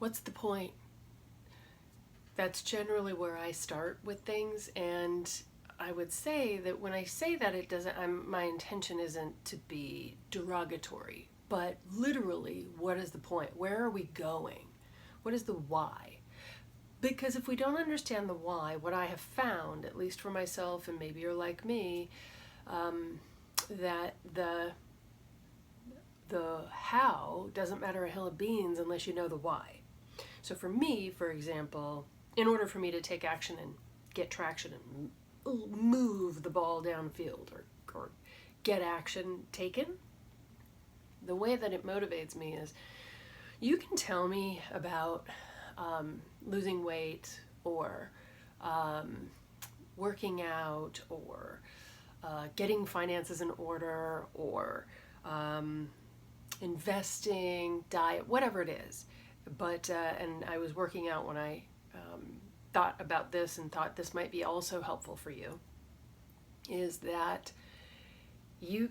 What's the point? That's generally where I start with things, and I would say that when I say that, it doesn't. My intention isn't to be derogatory, but literally, what is the point? Where are we going? What is the why? Because if we don't understand the why, what I have found, at least for myself, and maybe you're like me, that the how doesn't matter a hill of beans unless you know the why. So for me, for example, in order for me to take action and get traction and move the ball downfield or get action taken, the way that it motivates me is you can tell me about losing weight or working out or getting finances in order or investing, diet, whatever it is. But, and I was working out when I thought about this and thought this might be also helpful for you, is that you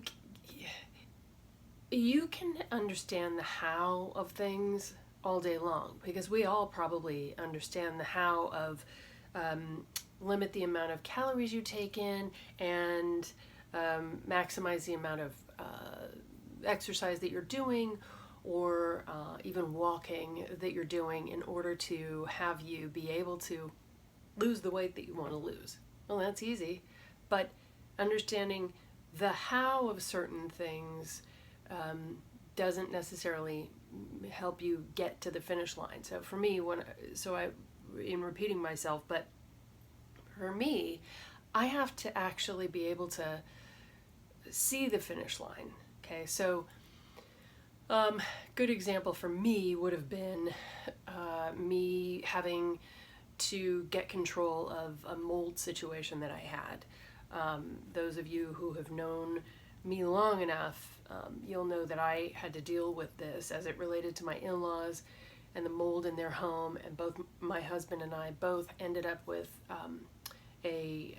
can understand the how of things all day long, because we all probably understand the how of limit the amount of calories you take in and maximize the amount of exercise that you're doing, or even walking that you're doing, in order to have you be able to lose the weight that you want to lose. Well, that's easy, but understanding the how of certain things doesn't necessarily help you get to the finish line. So for me, in repeating myself, but for me, I have to actually be able to see the finish line. Okay, so good example for me would have been me having to get control of a mold situation that I had. Those of you who have known me long enough, you'll know that I had to deal with this as it related to my in-laws and the mold in their home, and both my husband and I both ended up with a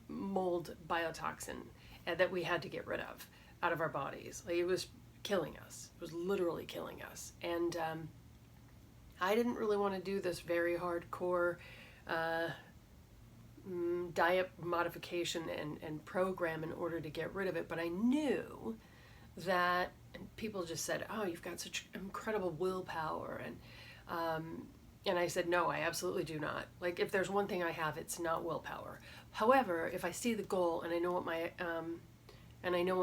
mold biotoxin that we had to get rid of out of our bodies. Like, it was killing us. It was literally killing us. And I didn't really want to do this very hardcore diet modification and program in order to get rid of it. But I knew that, and people just said, oh, you've got such incredible willpower. And I said, no, I absolutely do not. Like, if there's one thing I have, it's not willpower. However, if I see the goal and I know what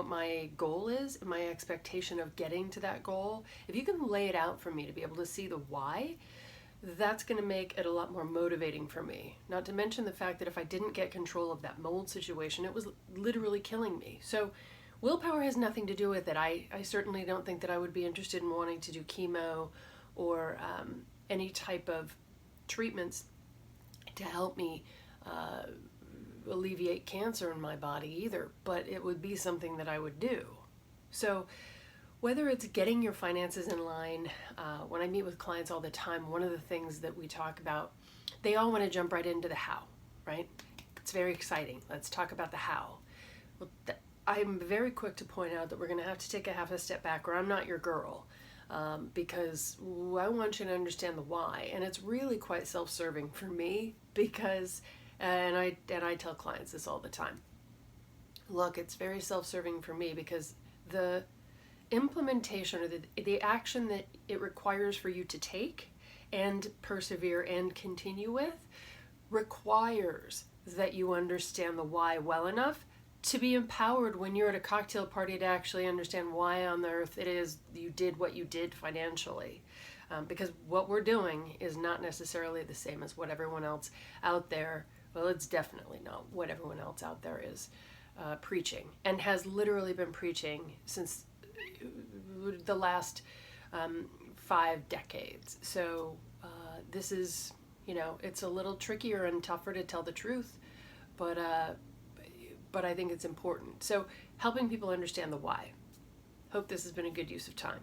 my goal is, and my expectation of getting to that goal, if you can lay it out for me to be able to see the why, that's going to make it a lot more motivating for me. Not to mention the fact that if I didn't get control of that mold situation, it was literally killing me. So willpower has nothing to do with it. I certainly don't think that I would be interested in wanting to do chemo or any type of treatments to help me alleviate cancer in my body either, but it would be something that I would do. So whether it's getting your finances in line, when I meet with clients all the time, one of the things that we talk about, they all want to jump right into the how, right? It's very exciting. Let's talk about the how. Well, I'm very quick to point out that we're going to have to take a half a step back, or I'm not your girl, because I want you to understand the why. And it's really quite self-serving for me, because and I tell clients this all the time. Look, it's very self-serving for me because the implementation, or the action that it requires for you to take and persevere and continue with, requires that you understand the why well enough to be empowered when you're at a cocktail party to actually understand why on earth it is you did what you did financially. Because what we're doing is not necessarily the same as what everyone else out there, well, it's definitely not what everyone else out there is preaching, and has literally been preaching since the last 5 decades. So this is, it's a little trickier and tougher to tell the truth, but I think it's important. So helping people understand the why. Hope this has been a good use of time.